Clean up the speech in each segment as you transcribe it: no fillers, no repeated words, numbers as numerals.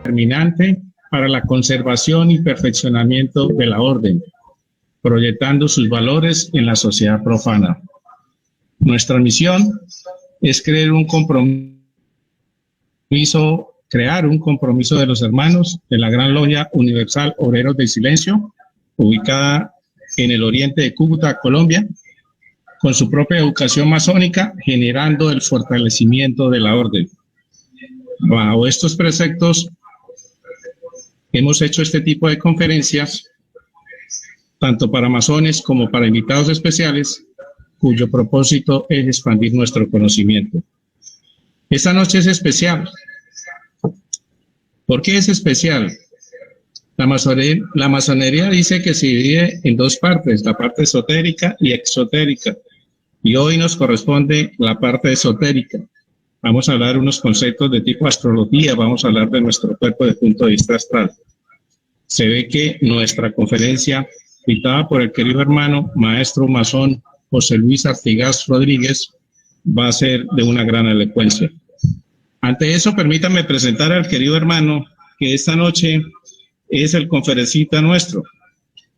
determinante para la conservación y perfeccionamiento de la orden, proyectando sus valores en la sociedad profana. Nuestra misión es crear un compromiso de los hermanos de la Gran Logia Universal Obreros del Silencio, ubicada en el oriente de Cúcuta, Colombia, con su propia educación masónica, generando el fortalecimiento de la orden. Bajo estos preceptos, hemos hecho este tipo de conferencias, tanto para masones como para invitados especiales, cuyo propósito es expandir nuestro conocimiento. Esta noche es especial. ¿Por qué es especial? La masonería dice que se divide en dos partes, la parte esotérica y exotérica. Y hoy nos corresponde la parte esotérica. Vamos a hablar unos conceptos de tipo astrología, vamos a hablar de nuestro cuerpo desde el punto de vista astral. Se ve que nuestra conferencia, invitada por el querido hermano, maestro masón José Luis Artigas Rodríguez, va a ser de una gran elocuencia. Ante eso, permítanme presentar al querido hermano, que esta noche es el conferencista nuestro.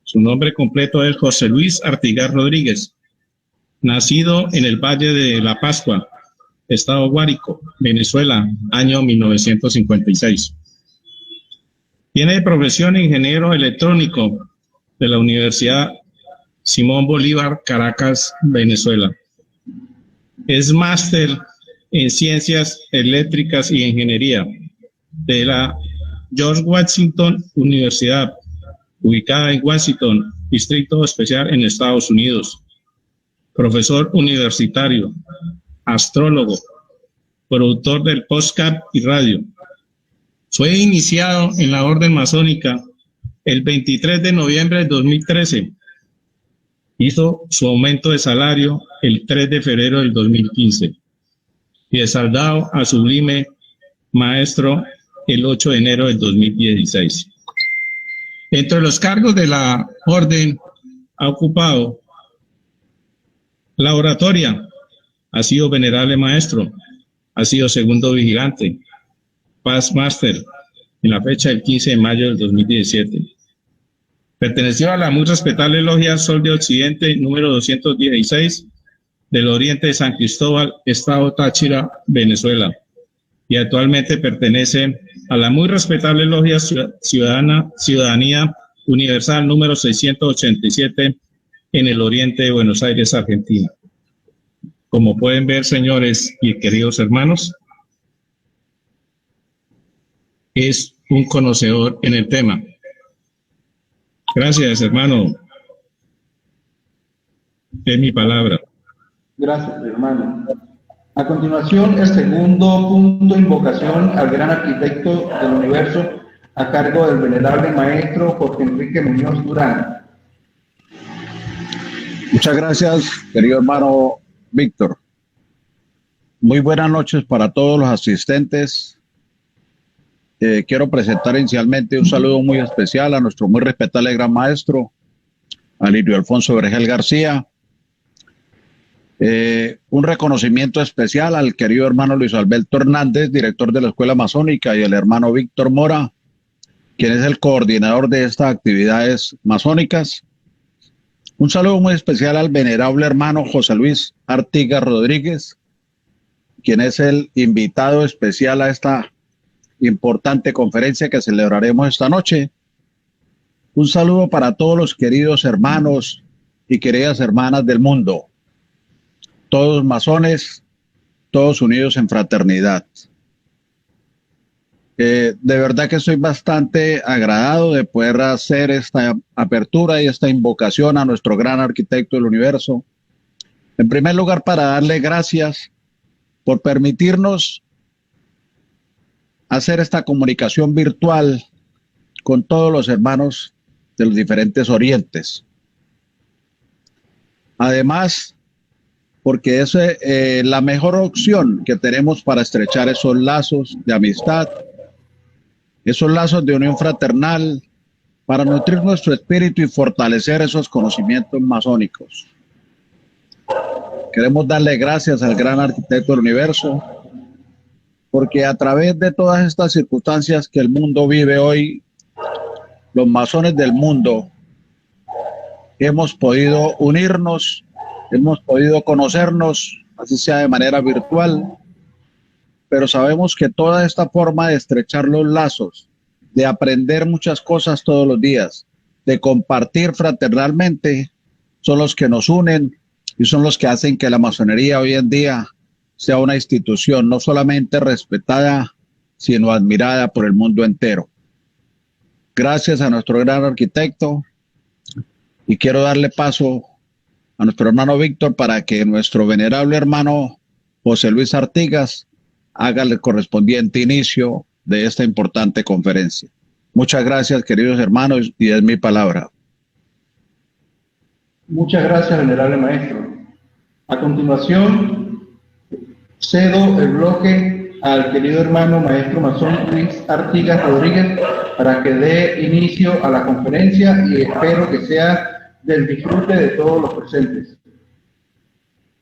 Su nombre completo es José Luis Artigas Rodríguez, nacido en el Valle de la Pascua, Estado Guárico, Venezuela, año 1956. Tiene de profesión ingeniero electrónico de la Universidad Simón Bolívar, Caracas, Venezuela. Es máster en Ciencias Eléctricas y Ingeniería de la George Washington Universidad, ubicada en Washington, Distrito Especial en Estados Unidos. Profesor universitario, astrólogo, productor del podcast y radio. Fue iniciado en la orden masónica el 23 de noviembre de 2013. Hizo su aumento de salario el 3 de febrero del 2015 y exaltado a sublime maestro el 8 de enero del 2016. Entre los cargos de la orden ha ocupado la oratoria, ha sido venerable maestro, ha sido segundo vigilante, Paz Master, en la fecha del 15 de mayo del 2017. Perteneció a la muy respetable Logia Sol de Occidente, número 216, del Oriente de San Cristóbal, Estado Táchira, Venezuela. Y actualmente pertenece a la muy respetable Logia Ciudadanía Universal, número 687, en el Oriente de Buenos Aires, Argentina. Como pueden ver, señores y queridos hermanos, es un conocedor en el tema. Gracias, hermano. Es mi palabra. Gracias, hermano. A continuación, el segundo punto, invocación al gran arquitecto del universo, a cargo del venerable maestro Jorge Enrique Muñoz Durán. Muchas gracias, querido hermano Víctor. Muy buenas noches para todos los asistentes. Quiero presentar inicialmente un saludo muy especial a nuestro muy respetable gran maestro, a Lirio Alfonso Vergel García. Un reconocimiento especial al querido hermano Luis Alberto Hernández, director de la Escuela Masónica, y el hermano Víctor Mora, quien es el coordinador de estas actividades masónicas. Un saludo muy especial al venerable hermano José Luis Artigas Rodríguez, quien es el invitado especial a esta importante conferencia que celebraremos esta noche. Un saludo para todos los queridos hermanos y queridas hermanas del mundo, todos masones, todos unidos en fraternidad. De verdad que estoy bastante agradado de poder hacer esta apertura y esta invocación a nuestro gran arquitecto del universo. En primer lugar, para darle gracias por permitirnos hacer esta comunicación virtual con todos los hermanos de los diferentes orientes. Además, porque es la mejor opción que tenemos para estrechar esos lazos de amistad, esos lazos de unión fraternal, para nutrir nuestro espíritu y fortalecer esos conocimientos masónicos. Queremos darle gracias al gran arquitecto del universo porque a través de todas estas circunstancias que el mundo vive hoy, los masones del mundo hemos podido unirnos, hemos podido conocernos, así sea de manera virtual, pero sabemos que toda esta forma de estrechar los lazos, de aprender muchas cosas todos los días, de compartir fraternalmente, son los que nos unen y son los que hacen que la masonería hoy en día sea una institución no solamente respetada, sino admirada por el mundo entero. Gracias a nuestro gran arquitecto, y quiero darle paso a nuestro hermano Víctor para que nuestro venerable hermano José Luis Artigas haga el correspondiente inicio de esta importante conferencia. Muchas gracias, queridos hermanos, y es mi palabra. Muchas gracias, venerable maestro. A continuación, cedo el bloque al querido hermano maestro masón Luis Artigas Rodríguez para que dé inicio a la conferencia y espero que sea del disfrute de todos los presentes.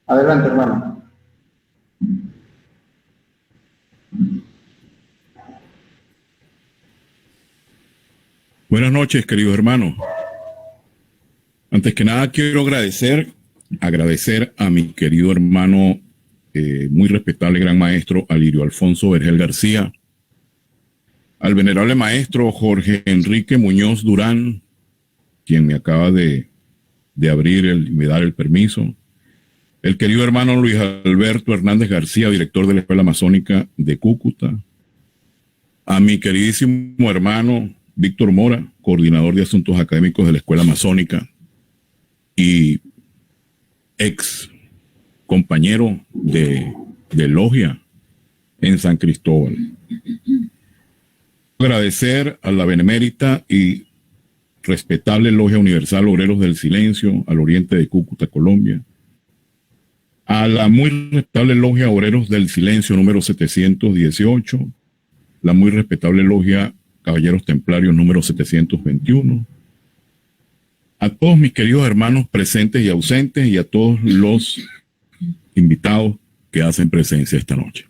Adelante, hermano. Buenas noches, queridos hermanos. Antes que nada, quiero agradecer a mi querido hermano, muy respetable gran maestro Alirio Alfonso Vergel García, al venerable maestro Jorge Enrique Muñoz Durán, quien me acaba de abrir y me dar el permiso, el querido hermano Luis Alberto Hernández García, director de la Escuela Masónica de Cúcuta, a mi queridísimo hermano Víctor Mora, coordinador de asuntos académicos de la Escuela Masónica y ex compañero de logia en San Cristóbal. Agradecer a la benemérita y respetable Logia Universal Obreros del Silencio al oriente de Cúcuta, Colombia, a la muy respetable Logia Obreros del Silencio número 718, la muy respetable Logia Caballeros Templarios número 721, a todos mis queridos hermanos presentes y ausentes y a todos los invitados que hacen presencia esta noche.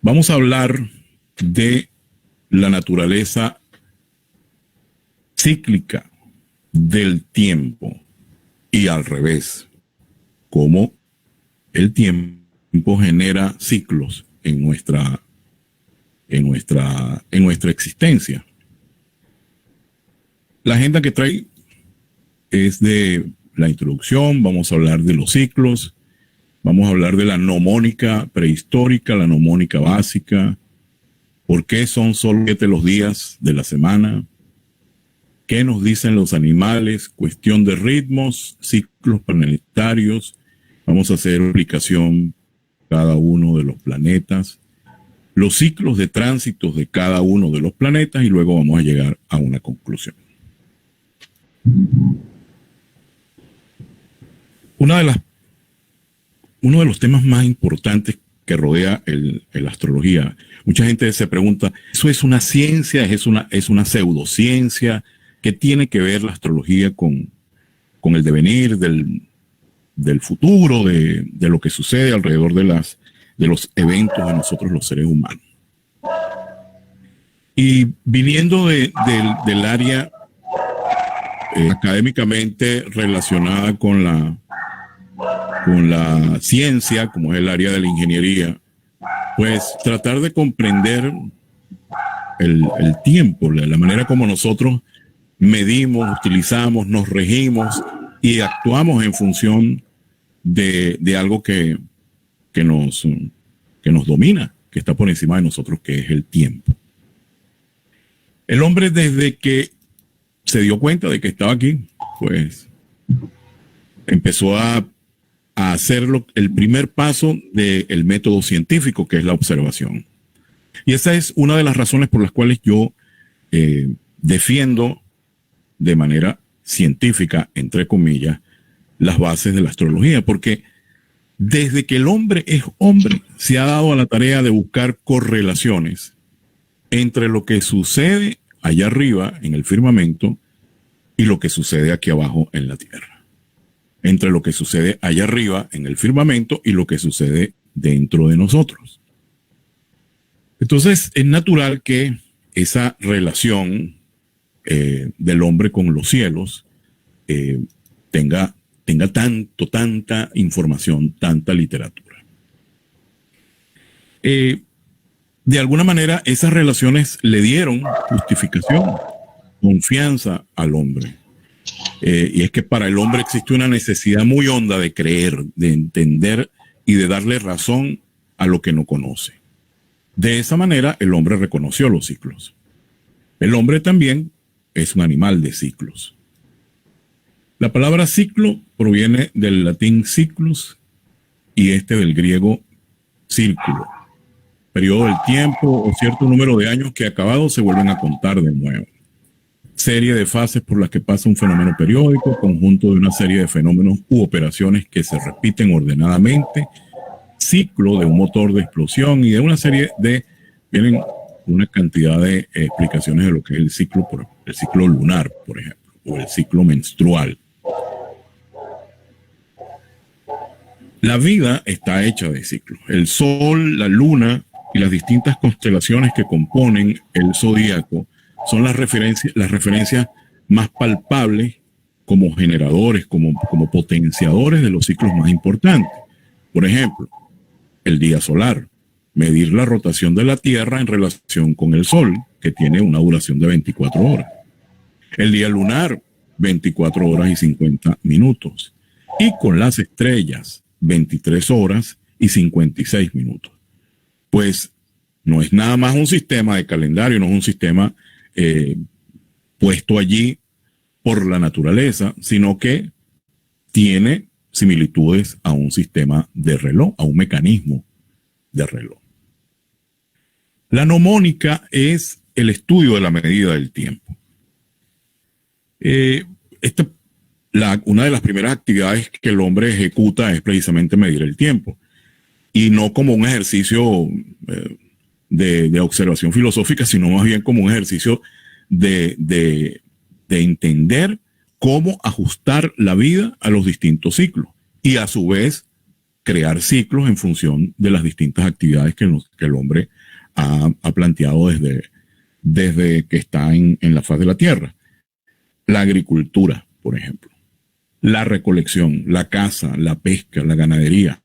Vamos a hablar de la naturaleza cíclica del tiempo y al revés, cómo el tiempo genera ciclos en nuestra existencia. La agenda que trae es de la introducción, vamos a hablar de los ciclos, vamos a hablar de la mnemónica prehistórica, la mnemónica básica, por qué son solo 7 los días de la semana, qué nos dicen los animales, cuestión de ritmos, ciclos planetarios, vamos a hacer aplicación cada uno de los planetas, los ciclos de tránsitos de cada uno de los planetas y luego vamos a llegar a una conclusión. Uno de los temas más importantes que rodea la astrología, mucha gente se pregunta, ¿eso es una ciencia, es una pseudociencia? ¿Qué tiene que ver la astrología con el devenir del futuro, de lo que sucede alrededor de los eventos de nosotros los seres humanos? Y viniendo del área académicamente relacionada con la ciencia, como es el área de la ingeniería, pues tratar de comprender el tiempo, la manera como nosotros medimos, utilizamos, nos regimos y actuamos en función de algo que nos domina, que está por encima de nosotros, que es el tiempo. El hombre, desde que se dio cuenta de que estaba aquí, pues empezó a hacer el primer paso del método científico, que es la observación. Y esa es una de las razones por las cuales yo defiendo de manera científica, entre comillas, las bases de la astrología, porque desde que el hombre es hombre, se ha dado a la tarea de buscar correlaciones entre lo que sucede allá arriba en el firmamento y lo que sucede aquí abajo en la tierra. Entre lo que sucede allá arriba en el firmamento y lo que sucede dentro de nosotros. Entonces, es natural que esa relación del hombre con los cielos tenga tanta información, tanta literatura. De alguna manera, esas relaciones le dieron justificación, confianza al hombre. Y es que para el hombre existe una necesidad muy honda de creer, de entender y de darle razón a lo que no conoce. De esa manera, el hombre reconoció los ciclos. El hombre también es un animal de ciclos. La palabra ciclo proviene del latín cyclus y del griego círculo, periodo del tiempo o cierto número de años que acabados se vuelven a contar de nuevo. Serie de fases por las que pasa un fenómeno periódico, conjunto de una serie de fenómenos u operaciones que se repiten ordenadamente, ciclo de un motor de explosión y de una serie de, vienen una cantidad de explicaciones de lo que es el ciclo lunar, por ejemplo, o el ciclo menstrual. La vida está hecha de ciclos. El sol, la luna y las distintas constelaciones que componen el zodíaco son las referencias más palpables como generadores, como potenciadores de los ciclos más importantes. Por ejemplo, el día solar, medir la rotación de la Tierra en relación con el Sol, que tiene una duración de 24 horas. El día lunar, 24 horas y 50 minutos. Y con las estrellas, 23 horas y 56 minutos. Pues no es nada más un sistema de calendario, no es un sistema puesto allí por la naturaleza, sino que tiene similitudes a un sistema de reloj, a un mecanismo de reloj. La mnemónica es el estudio de la medida del tiempo. Una de las primeras actividades que el hombre ejecuta es precisamente medir el tiempo, y no como un ejercicio de observación filosófica, sino más bien como un ejercicio de entender cómo ajustar la vida a los distintos ciclos y a su vez crear ciclos en función de las distintas actividades que el hombre ha planteado desde que está en la faz de la Tierra. La agricultura, por ejemplo, la recolección, la caza, la pesca, la ganadería.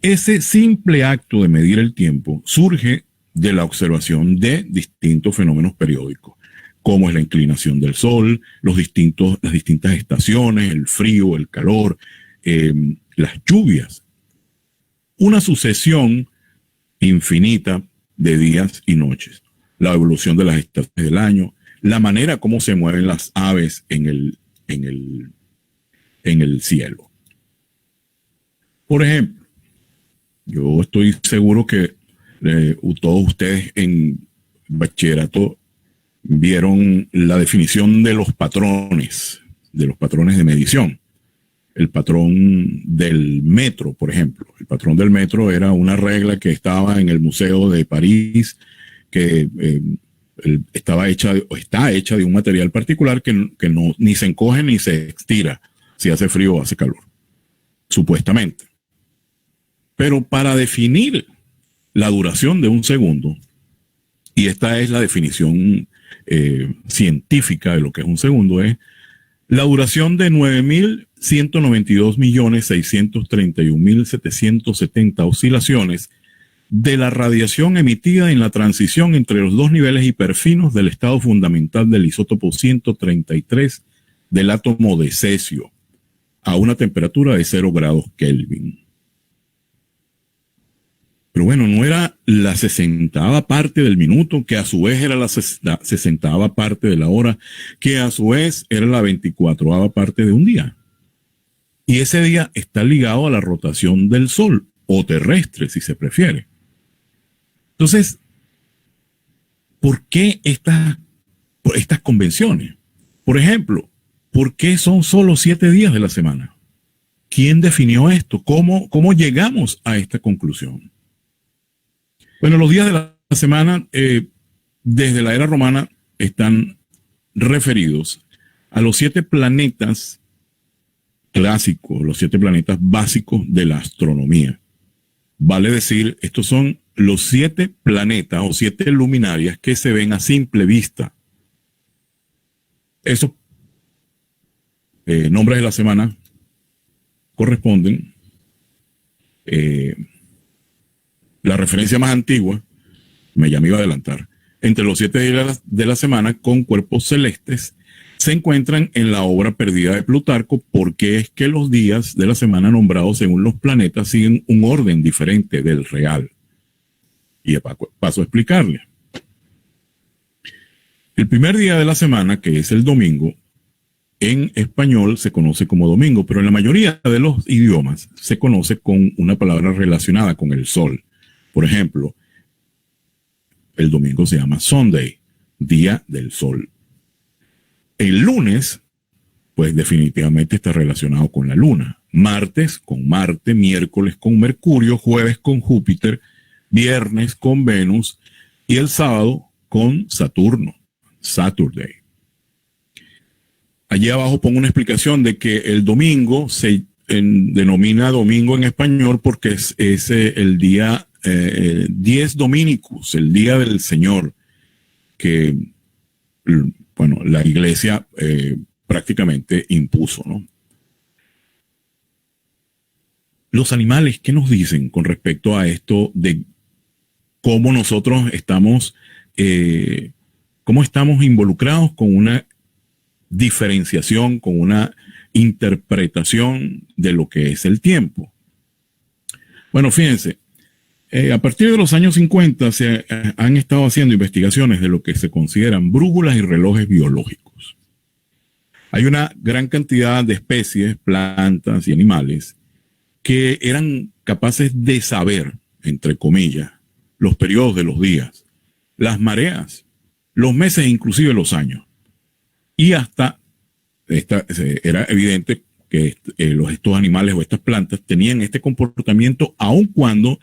Ese simple acto de medir el tiempo surge de la observación de distintos fenómenos periódicos, como es la inclinación del sol, las distintas estaciones, el frío, el calor, las lluvias. Una sucesión infinita de días y noches, la evolución de las estaciones del año, la manera como se mueven las aves en el cielo. Por ejemplo, yo estoy seguro que todos ustedes en bachillerato vieron la definición de los patrones de medición. El patrón del metro, por ejemplo. El patrón del metro era una regla que estaba en el Museo de París, que está hecha de un material particular que no, ni se encoge ni se estira si hace frío o hace calor, supuestamente. Pero para definir la duración de un segundo, y esta es la definición científica de lo que es un segundo, es la duración de 9.192.631.770 oscilaciones de la radiación emitida en la transición entre los dos niveles hiperfinos del estado fundamental del isótopo 133 del átomo de cesio a una temperatura de 0 grados Kelvin. Pero bueno, no era la 60ª parte del minuto, que a su vez era la 60ª parte de la hora, que a su vez era la 24ª parte de un día. Y ese día está ligado a la rotación del Sol, o terrestre, si se prefiere. Entonces, ¿por qué estas convenciones? Por ejemplo, ¿por qué son solo 7 días de la semana? ¿Quién definió esto? ¿Cómo llegamos a esta conclusión? Bueno, los días de la semana, desde la era romana, están referidos a los 7 planetas clásicos, los 7 planetas básicos de la astronomía. Vale decir, estos son los 7 planetas o 7 luminarias que se ven a simple vista. Esos nombres de la semana corresponden. La referencia más antigua, ya me iba a adelantar, entre los 7 días de la semana con cuerpos celestes se encuentran en la obra perdida de Plutarco, porque es que los días de la semana nombrados según los planetas siguen un orden diferente del real. Y paso a explicarle. El primer día de la semana, que es el domingo, en español se conoce como domingo, pero en la mayoría de los idiomas se conoce con una palabra relacionada con el sol. Por ejemplo, el domingo se llama Sunday, día del sol. El lunes, pues definitivamente está relacionado con la luna. Martes con Marte, miércoles con Mercurio, jueves con Júpiter, viernes con Venus y el sábado con Saturno, Saturday. Allí abajo pongo una explicación de que el domingo se denomina domingo en español porque es el día 10 Dominicus, el día del Señor, que, bueno, la iglesia prácticamente impuso, ¿no? Los animales, ¿qué nos dicen con respecto a esto de cómo nosotros estamos, cómo estamos involucrados con una diferenciación, con una interpretación de lo que es el tiempo? Bueno, fíjense, a partir de los años 50 se han estado haciendo investigaciones de lo que se consideran brújulas y relojes biológicos. Hay una gran cantidad de especies, plantas y animales que eran capaces de saber, entre comillas, los periodos de los días, las mareas, los meses e inclusive los años. Y hasta era evidente que estos animales o estas plantas tenían este comportamiento aun cuando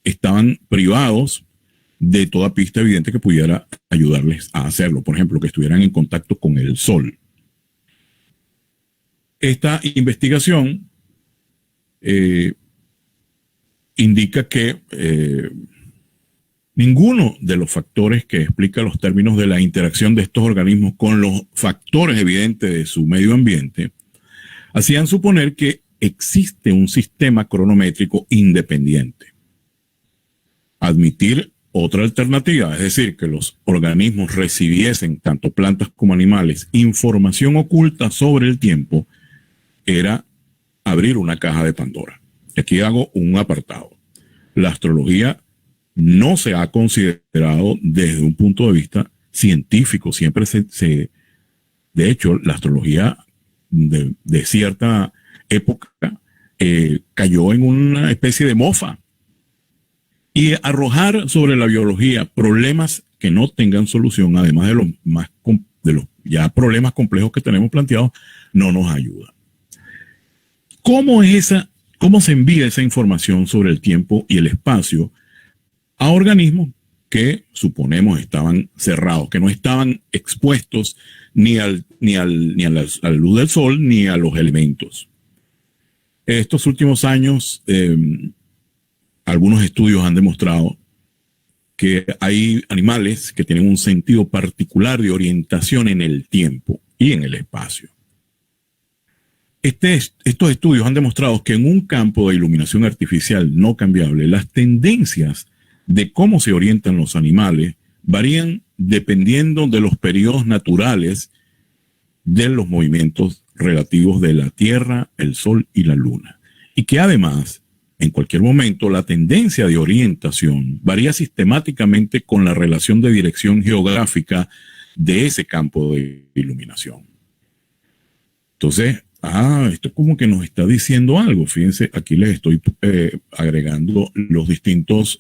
estaban privados de toda pista evidente que pudiera ayudarles a hacerlo. Por ejemplo, que estuvieran en contacto con el sol. Esta investigación indica que ninguno de los factores que explica los términos de la interacción de estos organismos con los factores evidentes de su medio ambiente hacían suponer que existe un sistema cronométrico independiente. Admitir otra alternativa, es decir, que los organismos recibiesen, tanto plantas como animales, información oculta sobre el tiempo, era abrir una caja de Pandora. Aquí hago un apartado. La astrología no se ha considerado desde un punto de vista científico. Siempre de hecho, la astrología de cierta época cayó en una especie de mofa. Y arrojar sobre la biología problemas que no tengan solución, además de los ya problemas complejos que tenemos planteados, no nos ayuda. ¿Cómo se envía esa información sobre el tiempo y el espacio a organismos que suponemos estaban cerrados, que no estaban expuestos ni a la luz del sol ni a los elementos? Estos últimos años, algunos estudios han demostrado que hay animales que tienen un sentido particular de orientación en el tiempo y en el espacio. Estos estudios han demostrado que en un campo de iluminación artificial no cambiable, las tendencias de cómo se orientan los animales varían dependiendo de los periodos naturales de los movimientos relativos de la Tierra, el Sol y la Luna. Y que además, en cualquier momento, la tendencia de orientación varía sistemáticamente con la relación de dirección geográfica de ese campo de iluminación. Entonces, esto como que nos está diciendo algo. Fíjense, aquí les estoy agregando los distintos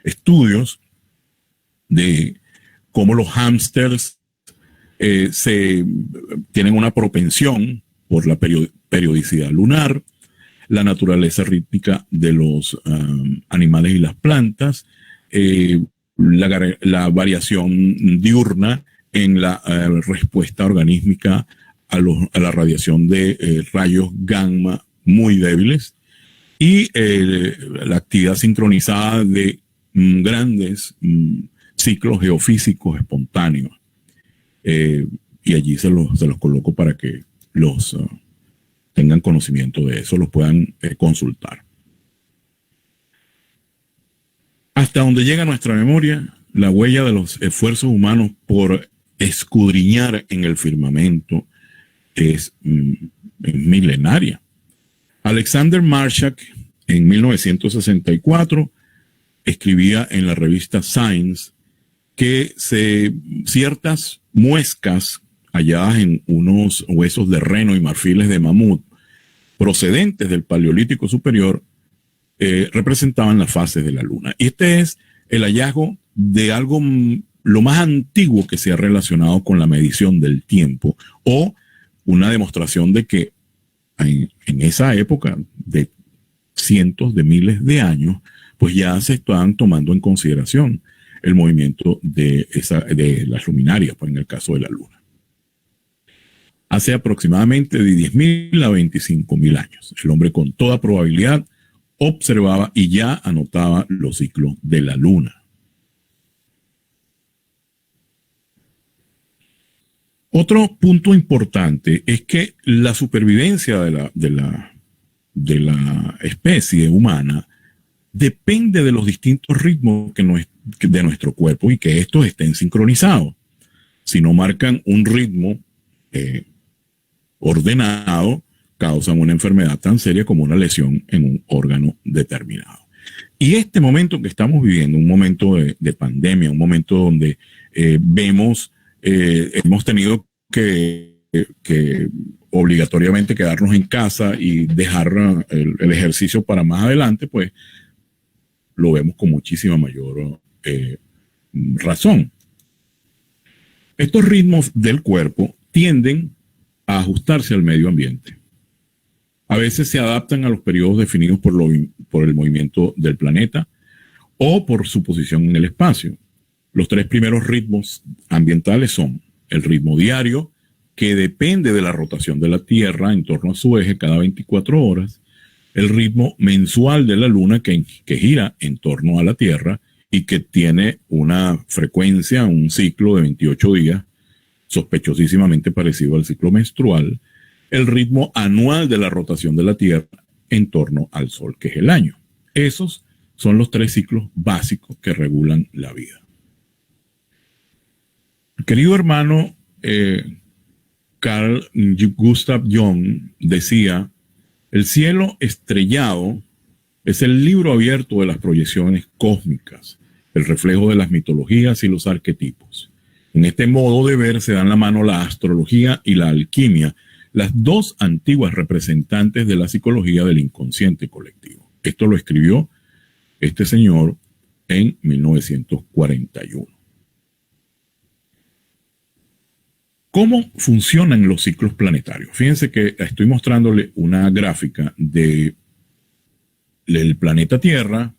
estudios de cómo los hámsters tienen una propensión por la periodicidad lunar, la naturaleza rítmica de los animales y las plantas, la variación diurna en la respuesta organísmica a la radiación de rayos gamma muy débiles, y la actividad sincronizada de grandes ciclos geofísicos espontáneos. Y allí se los coloco para que los tengan conocimiento de eso, los puedan consultar. Hasta donde llega nuestra memoria, la huella de los esfuerzos humanos por escudriñar en el firmamento es milenaria. Alexander Marshak, en 1964, escribía en la revista Science que ciertas muescas halladas en unos huesos de reno y marfiles de mamut procedentes del Paleolítico Superior representaban las fases de la Luna. Y este es el hallazgo de algo lo más antiguo que se ha relacionado con la medición del tiempo, o una demostración de que en esa época de cientos de miles de años, pues ya se estaban tomando en consideración el movimiento de las luminarias, pues en el caso de la Luna. Hace aproximadamente de 10.000 a 25.000 años, el hombre con toda probabilidad observaba y ya anotaba los ciclos de la Luna. Otro punto importante es que la supervivencia de la especie humana depende de los distintos ritmos de nuestro cuerpo y que estos estén sincronizados. Si no marcan un ritmo ordenado, causan una enfermedad tan seria como una lesión en un órgano determinado. Y este momento que estamos viviendo, un momento de pandemia, un momento donde hemos tenido que obligatoriamente quedarnos en casa y dejar el ejercicio para más adelante, pues lo vemos con muchísima mayor razón. Estos ritmos del cuerpo tienden a ajustarse al medio ambiente. A veces se adaptan a los periodos definidos por el movimiento del planeta o por su posición en el espacio. Los tres primeros ritmos ambientales son el ritmo diario, que depende de la rotación de la Tierra en torno a su eje cada 24 horas, el ritmo mensual de la Luna, que gira en torno a la Tierra y que tiene una frecuencia, un ciclo de 28 días, sospechosísimamente parecido al ciclo menstrual, el ritmo anual de la rotación de la Tierra en torno al Sol, que es el año. Esos son los tres ciclos básicos que regulan la vida. Querido hermano, Carl Gustav Jung decía: el cielo estrellado es el libro abierto de las proyecciones cósmicas, el reflejo de las mitologías y los arquetipos. En este modo de ver se dan la mano la astrología y la alquimia, las dos antiguas representantes de la psicología del inconsciente colectivo. Esto lo escribió este señor en 1941. ¿Cómo funcionan los ciclos planetarios? Fíjense que estoy mostrándole una gráfica del planeta Tierra.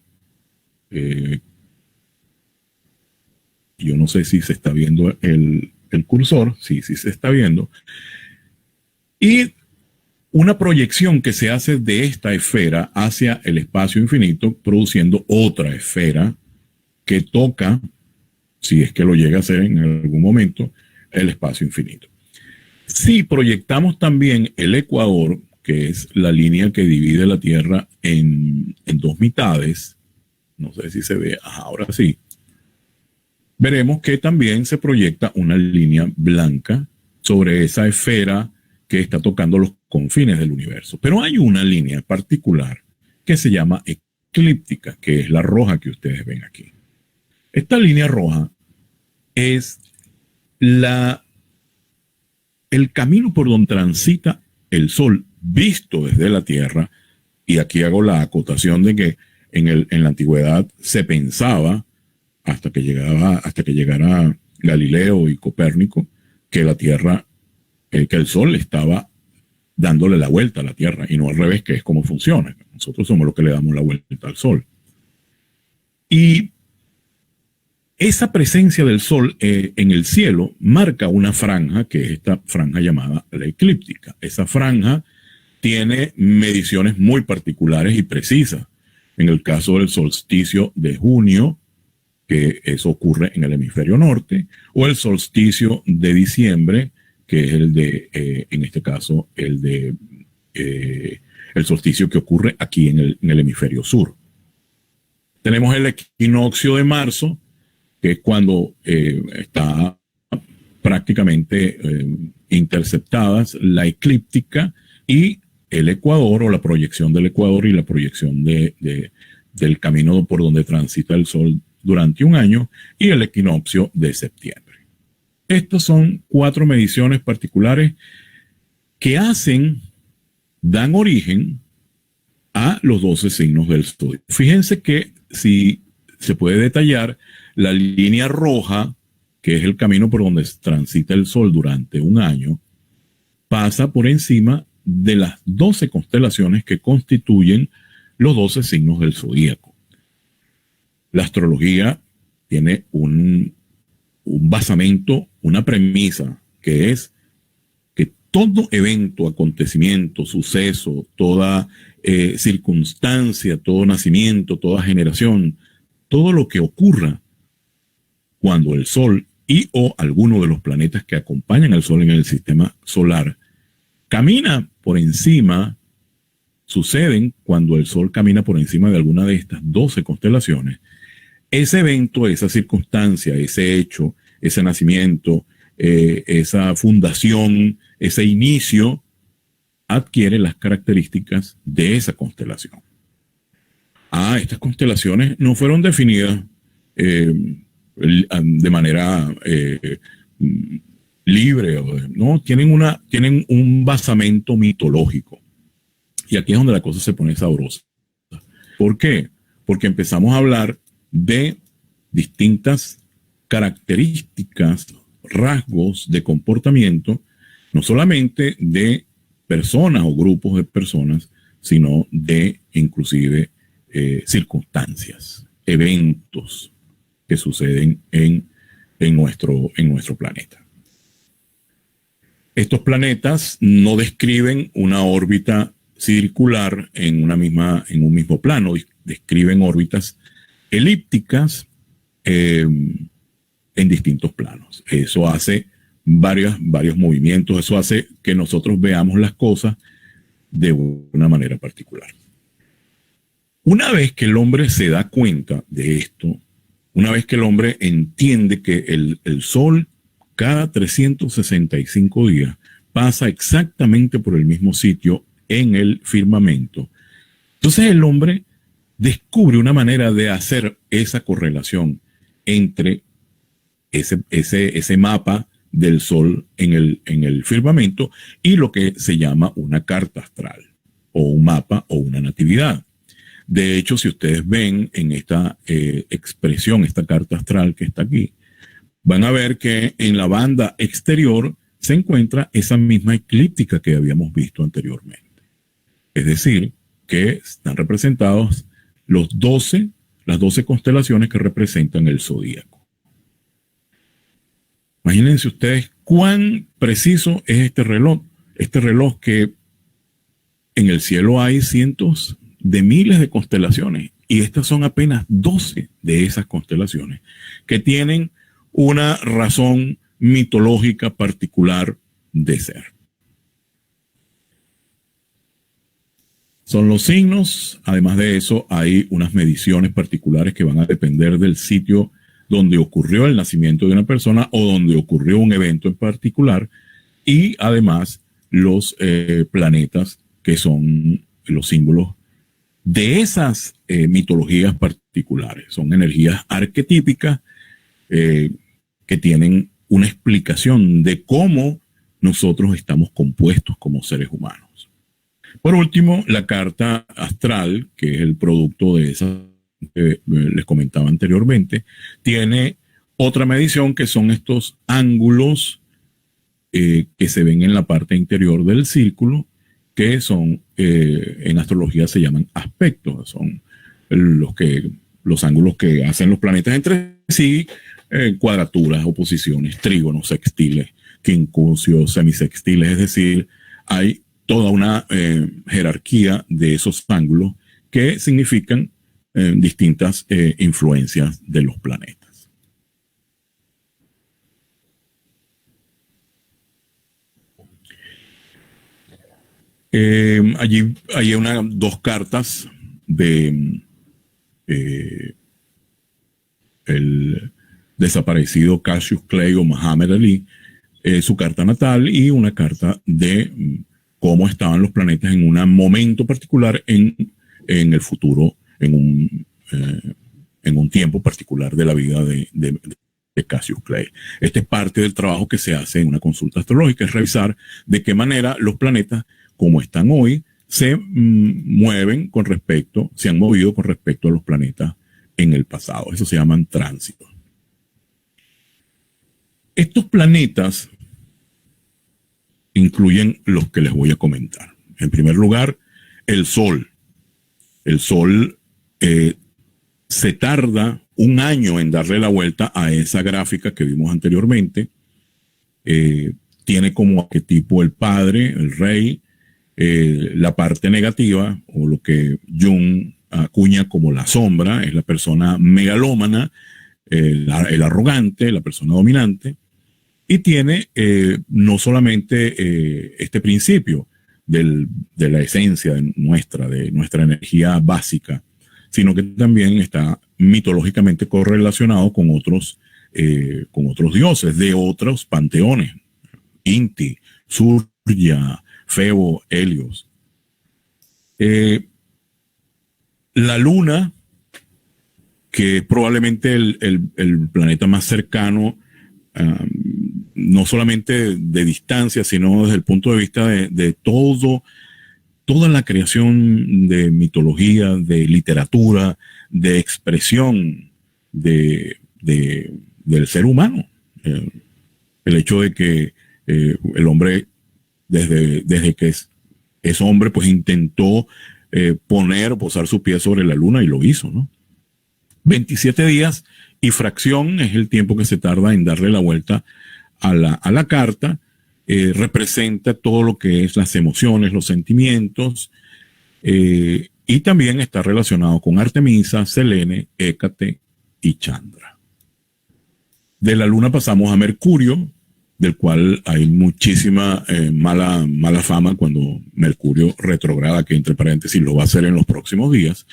Yo no sé si se está viendo el cursor. Sí se está viendo. Y una proyección que se hace de esta esfera hacia el espacio infinito, produciendo otra esfera que toca, si es que lo llega a hacer en algún momento, el espacio infinito. Si proyectamos también el ecuador, que es la línea que divide la Tierra en dos mitades, no sé si se ve, ahora sí, veremos que también se proyecta una línea blanca sobre esa esfera que está tocando los confines del universo. Pero hay una línea particular que se llama eclíptica, que es la roja que ustedes ven aquí. Esta línea roja es el camino por donde transita el Sol visto desde la Tierra, y aquí hago la acotación de que en la antigüedad se pensaba, hasta que llegara Galileo y Copérnico, que la Tierra, que el Sol estaba dándole la vuelta a la Tierra, y no al revés, que es como funciona. Nosotros somos los que le damos la vuelta al Sol. Y esa presencia del Sol en el cielo marca una franja, que es esta franja llamada la eclíptica. Esa franja tiene mediciones muy particulares y precisas. En el caso del solsticio de junio, que eso ocurre en el hemisferio norte, o el solsticio de diciembre, que es el de, en este caso, el solsticio que ocurre aquí en el hemisferio sur. Tenemos el equinoccio de marzo, que es cuando está prácticamente interceptadas la eclíptica y el ecuador, o la proyección del ecuador y la proyección del camino por donde transita el sol durante un año, y el equinoccio de septiembre. Estas son 4 mediciones particulares que dan origen a los 12 signos del zodiaco. Fíjense que si se puede detallar, la línea roja, que es el camino por donde transita el sol durante un año, pasa por encima de las 12 constelaciones que constituyen los 12 signos del zodíaco. La astrología tiene un basamento, una premisa, que es que todo evento, acontecimiento, suceso, toda circunstancia, todo nacimiento, toda generación, todo lo que ocurra cuando el Sol y o alguno de los planetas que acompañan al Sol en el sistema solar camina por encima, suceden cuando el Sol camina por encima de alguna de estas 12 constelaciones. Ese evento, esa circunstancia, ese hecho, ese nacimiento, esa fundación, ese inicio, adquiere las características de esa constelación. Estas constelaciones no fueron definidas de manera libre, ¿no? Tienen un basamento mitológico. Y aquí es donde la cosa se pone sabrosa. ¿Por qué? Porque empezamos a hablar de distintas características, rasgos de comportamiento, no solamente de personas o grupos de personas, sino de inclusive circunstancias, eventos que suceden en nuestro planeta. Estos planetas no describen una órbita circular en un mismo plano, describen órbitas elípticas en distintos planos. Eso hace varios movimientos, eso hace que nosotros veamos las cosas de una manera particular. Una vez que el hombre se da cuenta de esto, una vez que el hombre entiende que el Sol cada 365 días pasa exactamente por el mismo sitio en el firmamento, entonces el hombre descubre una manera de hacer esa correlación entre ese mapa del Sol en el firmamento y lo que se llama una carta astral, o un mapa, o una natividad. De hecho, si ustedes ven en esta expresión, esta carta astral que está aquí, van a ver que en la banda exterior se encuentra esa misma eclíptica que habíamos visto anteriormente. Es decir, que están representados las 12 constelaciones que representan el zodíaco. Imagínense ustedes cuán preciso es este reloj que en el cielo hay cientos de miles de constelaciones, y estas son apenas 12 de esas constelaciones que tienen una razón mitológica particular de ser. Son los signos. Además de eso, hay unas mediciones particulares que van a depender del sitio donde ocurrió el nacimiento de una persona o donde ocurrió un evento en particular, y además los planetas, que son los símbolos de esas mitologías particulares. Son energías arquetípicas que tienen una explicación de cómo nosotros estamos compuestos como seres humanos. Por último, la carta astral, que es el producto de esa que les comentaba anteriormente, tiene otra medición, que son estos ángulos que se ven en la parte interior del círculo, que son, en astrología se llaman aspectos. Son los ángulos que hacen los planetas entre sí, cuadraturas, oposiciones, trígonos, sextiles, quincunциos, semisextiles. Es decir, hay toda una jerarquía de esos ángulos que significan distintas influencias de los planetas. Allí hay dos cartas de el desaparecido Cassius Clay o Muhammad Ali, su carta natal, y una carta de cómo estaban los planetas en un momento particular en el futuro, en un tiempo particular de la vida de Cassius Clay. Este es parte del trabajo que se hace en una consulta astrológica, es revisar de qué manera los planetas, como están hoy, se mueven con respecto, se han movido con respecto a los planetas en el pasado. Eso se llaman tránsitos. Estos planetas incluyen los que les voy a comentar. En primer lugar, el Sol. El Sol se tarda un año en darle la vuelta a esa gráfica que vimos anteriormente. Tiene como arquetipo el padre, el rey, la parte negativa, o lo que Jung acuña como la sombra, es la persona megalómana, el arrogante, la persona dominante, y tiene no solamente este principio de la esencia de nuestra energía básica, sino que también está mitológicamente correlacionado con otros dioses de otros panteones, Inti, Surya, Febo, Helios. La Luna, que es probablemente el planeta más cercano, no solamente de distancia, sino desde el punto de vista de toda la creación de mitología, de literatura, de expresión del ser humano. El hecho de que el hombre, desde que es hombre, pues intentó posar su pie sobre la luna, y lo hizo, ¿no? 27 días y fracción es el tiempo que se tarda en darle la vuelta a la carta. Representa todo lo que es las emociones, los sentimientos, y también está relacionado con Artemisa, Selene, Hécate y Chandra. De la luna pasamos a Mercurio, del cual hay muchísima mala fama cuando Mercurio retrograda, que entre paréntesis lo va a hacer en los próximos días.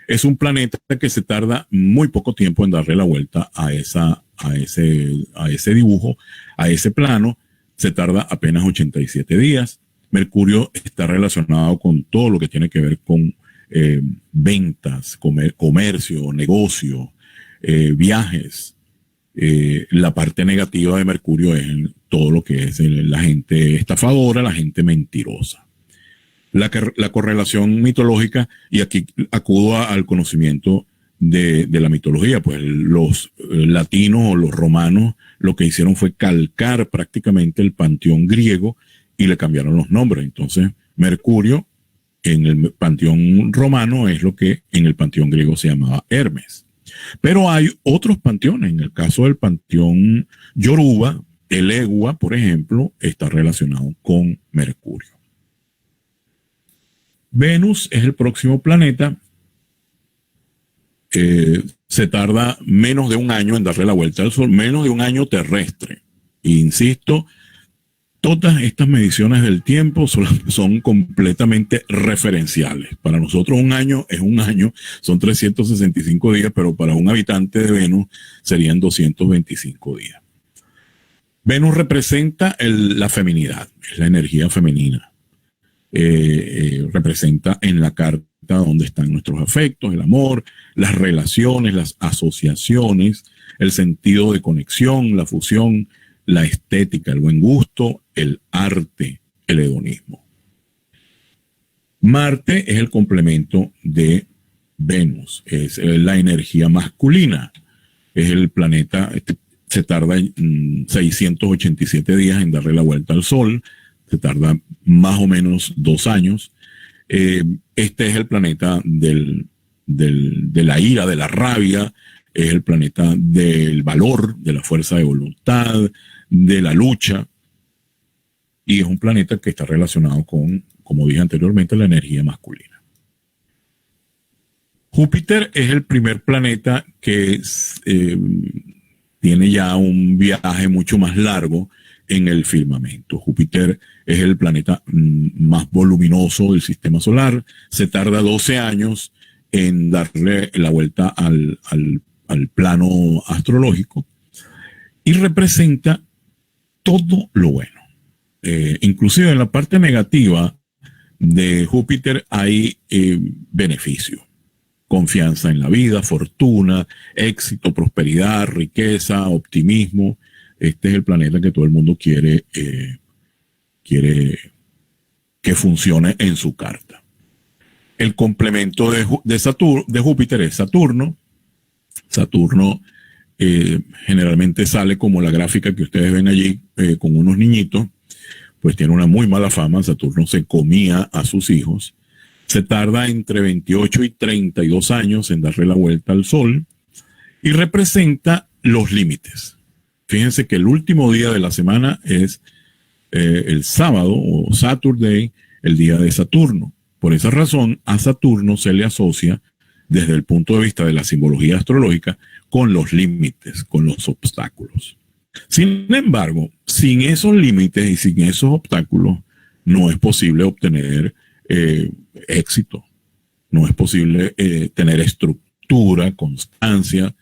Es un planeta que se tarda muy poco tiempo en darle la vuelta a ese dibujo, a ese plano. Se tarda apenas 87 días. Mercurio está relacionado con todo lo que tiene que ver con ventas, comercio, negocio, viajes. La parte negativa de Mercurio es todo lo que es la gente estafadora, la gente mentirosa. La correlación mitológica, y aquí acudo al conocimiento de la mitología, pues los latinos o los romanos lo que hicieron fue calcar prácticamente el panteón griego y le cambiaron los nombres. Entonces, Mercurio en el panteón romano es lo que en el panteón griego se llamaba Hermes. Pero hay otros panteones. En el caso del panteón yoruba, el Egua, por ejemplo, está relacionado con Mercurio. Venus es el próximo planeta. Se tarda menos de un año en darle la vuelta al Sol, menos de un año terrestre. E insisto, todas estas mediciones del tiempo son completamente referenciales. Para nosotros un año es un año, son 365 días, pero para un habitante de Venus serían 225 días. Venus representa la feminidad, es la energía femenina. Representa en la carta donde están nuestros afectos, el amor, las relaciones, las asociaciones, el sentido de conexión, la fusión, la estética, el buen gusto, el arte, el hedonismo. Marte es el complemento de Venus, es la energía masculina, es el planeta, se tarda 687 días en darle la vuelta al Sol, se tarda más o menos 2 años. Este es el planeta de la ira, de la rabia, es el planeta del valor, de la fuerza de voluntad, de la lucha. y es un planeta que está relacionado con, como dije anteriormente, la energía masculina. Júpiter es el primer planeta que tiene ya un viaje mucho más largo en el firmamento. Júpiter es el planeta más voluminoso del sistema solar. Se tarda 12 años en darle la vuelta al plano astrológico y representa todo lo bueno. Inclusive en la parte negativa de Júpiter hay beneficio. Confianza en la vida, fortuna, éxito, prosperidad, riqueza, optimismo. Este es el planeta que todo el mundo quiere que funcione en su carta. El complemento de Júpiter es Saturno. Saturno generalmente sale como la gráfica que ustedes ven allí con unos niñitos, pues tiene una muy mala fama. Saturno se comía a sus hijos. Se tarda entre 28 y 32 años en darle la vuelta al Sol y representa los límites. Fíjense que el último día de la semana es el sábado o Saturday, el día de Saturno. Por esa razón, a Saturno se le asocia, desde el punto de vista de la simbología astrológica, con los límites, con los obstáculos. Sin embargo, sin esos límites y sin esos obstáculos, no es posible obtener éxito. No es posible tener estructura, constancia,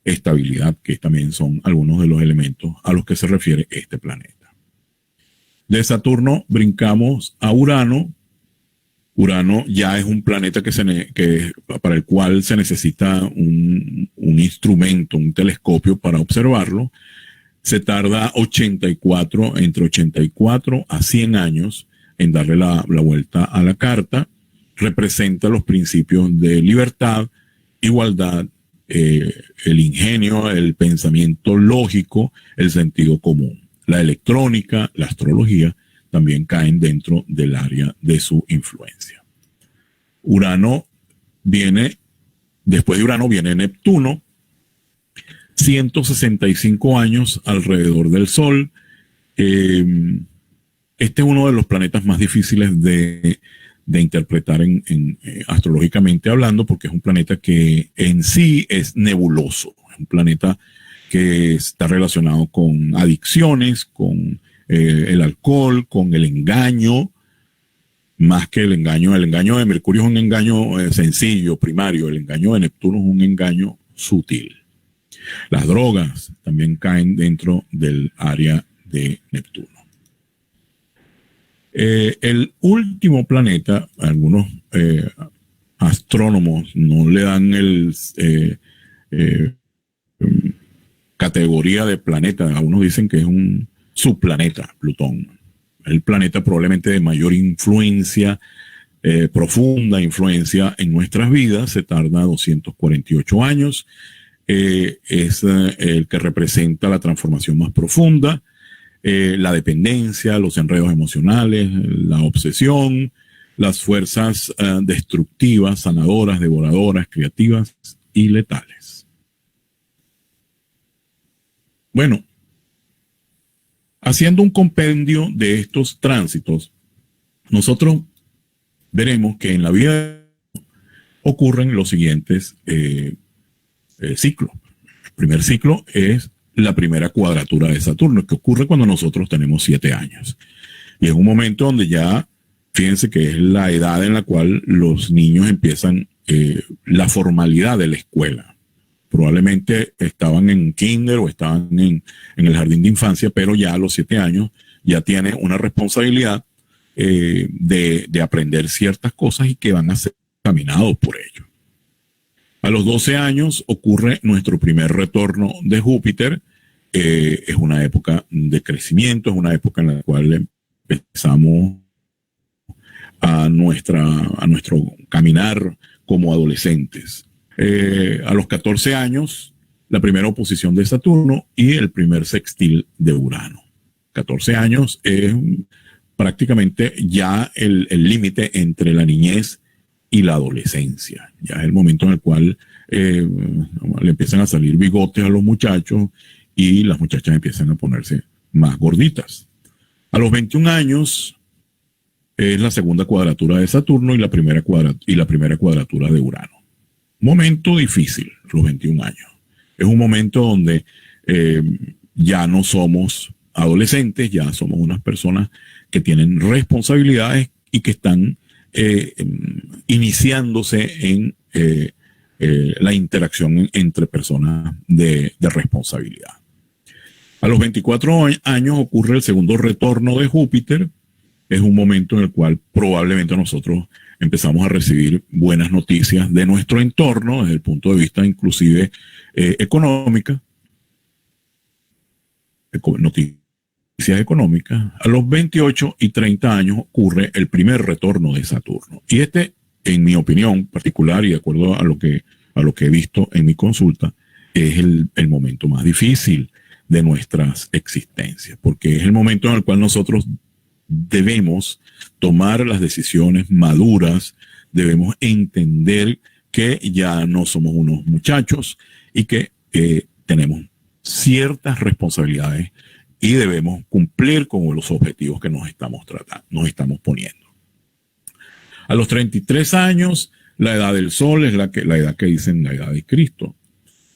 estabilidad, que también son algunos de los elementos a los que se refiere este planeta. De Saturno brincamos a Urano. Urano ya es un planeta para el cual se necesita un instrumento, un telescopio para observarlo. Se tarda entre 84 a 100 años en darle la vuelta a la carta. Representa los principios de libertad, igualdad, el ingenio, el pensamiento lógico, el sentido común. La electrónica, la astrología también caen dentro del área de su influencia. Después de Urano viene Neptuno, 165 años alrededor del Sol. Este es uno de los planetas más difíciles de interpretar astrológicamente hablando, porque es un planeta que en sí es nebuloso. Es un planeta que está relacionado con adicciones, con el alcohol, con el engaño, más que el engaño. El engaño de Mercurio es un engaño sencillo, primario. El engaño de Neptuno es un engaño sutil. Las drogas también caen dentro del área de Neptuno. El último planeta, algunos astrónomos no le dan categoría de planeta. Algunos dicen que es un subplaneta, Plutón. El planeta probablemente de mayor influencia, profunda influencia en nuestras vidas. Se tarda 248 años. Es el que representa la transformación más profunda, la dependencia, los enredos emocionales, la obsesión, las fuerzas destructivas, sanadoras, devoradoras, creativas y letales. Bueno, haciendo un compendio de estos tránsitos, nosotros veremos que en la vida ocurren los siguientes ciclos. El primer ciclo es la primera cuadratura de Saturno, que ocurre cuando nosotros tenemos 7 años. Y es un momento donde ya, fíjense que es la edad en la cual los niños empiezan la formalidad de la escuela. Probablemente estaban en kinder o estaban en el jardín de infancia, pero ya a los 7 años ya tienen una responsabilidad de aprender ciertas cosas y que van a ser examinados por ello. A los 12 años ocurre nuestro primer retorno de Júpiter. Es una época de crecimiento, es una época en la cual empezamos a nuestro caminar como adolescentes. A los 14 años, la primera oposición de Saturno y el primer sextil de Urano. 14 años es prácticamente ya el límite entre la niñez y la adolescencia. Ya es el momento en el cual le empiezan a salir bigotes a los muchachos y las muchachas empiezan a ponerse más gorditas. A los 21 años es la segunda cuadratura de Saturno y la primera cuadratura de Urano. Momento difícil, los 21 años. Es un momento donde ya no somos adolescentes, ya somos unas personas que tienen responsabilidades y que están iniciándose en la interacción entre personas de responsabilidad. A los 24 años ocurre el segundo retorno de Júpiter. Es un momento en el cual probablemente nosotros empezamos a recibir buenas noticias de nuestro entorno desde el punto de vista inclusive económica, noticias económicas. A los 28 y 30 años ocurre el primer retorno de Saturno. Y este, en mi opinión particular y de acuerdo a lo que he visto en mi consulta, es el momento más difícil de nuestras existencias, porque es el momento en el cual nosotros debemos tomar las decisiones maduras, debemos entender que ya no somos unos muchachos y que tenemos ciertas responsabilidades y debemos cumplir con los objetivos que nos estamos estamos poniendo. A los 33 años, la edad del Sol es la edad que dicen la edad de Cristo.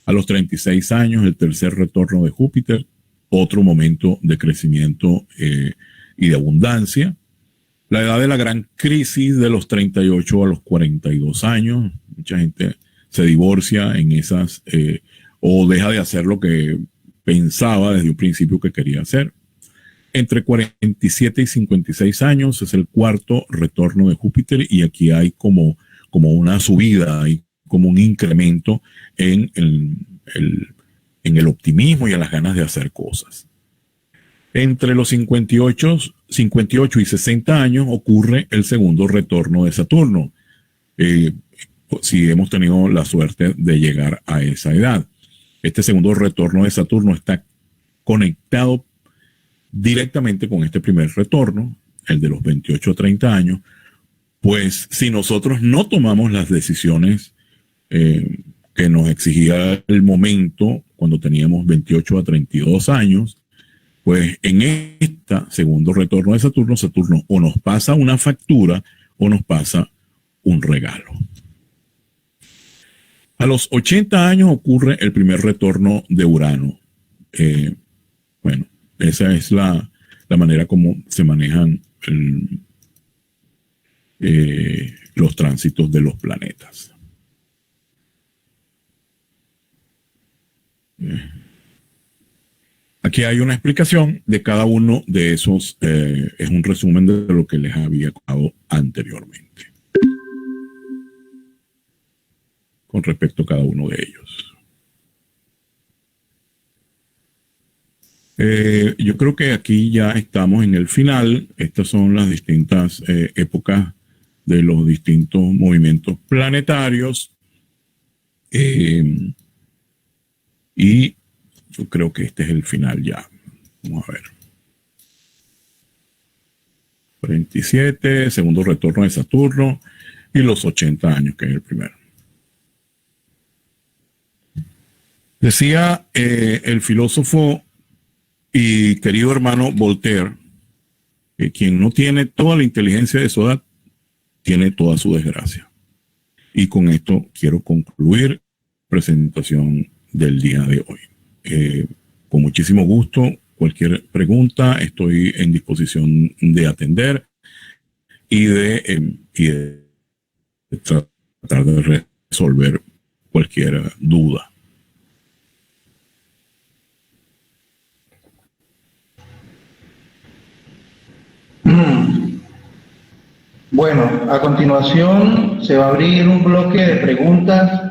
A los 36 años, el tercer retorno de Júpiter, otro momento de crecimiento y de abundancia. La edad de la gran crisis de los 38 a los 42 años. Mucha gente se divorcia en esas o deja de hacer lo que pensaba desde un principio que quería hacer. Entre 47 y 56 años es el cuarto retorno de Júpiter y aquí hay como una subida, hay como un incremento en el optimismo y en las ganas de hacer cosas. Entre los 58 y 60 años ocurre el segundo retorno de Saturno, si hemos tenido la suerte de llegar a esa edad. Este segundo retorno de Saturno está conectado directamente con este primer retorno, el de los 28 a 30 años, pues si nosotros no tomamos las decisiones que nos exigía el momento cuando teníamos 28 a 32 años, pues en este segundo retorno de Saturno, Saturno o nos pasa una factura o nos pasa un regalo. A los 80 años ocurre el primer retorno de Urano. Bueno, esa es la manera como se manejan los tránsitos de los planetas. Aquí hay una explicación de cada uno de esos, es un resumen de lo que les había contado anteriormente con respecto a cada uno de ellos. Yo creo que aquí ya estamos en el final. Estas son las distintas épocas de los distintos movimientos planetarios. Y yo creo que este es el final ya. Vamos a ver. 47, segundo retorno de Saturno y los 80 años, que es el primero. Decía el filósofo y querido hermano Voltaire, que quien no tiene toda la inteligencia de su edad, tiene toda su desgracia. Y con esto quiero concluir la presentación del día de hoy. Con muchísimo gusto, cualquier pregunta, estoy en disposición de atender y de tratar de resolver cualquier duda. Bueno, a continuación se va a abrir un bloque de preguntas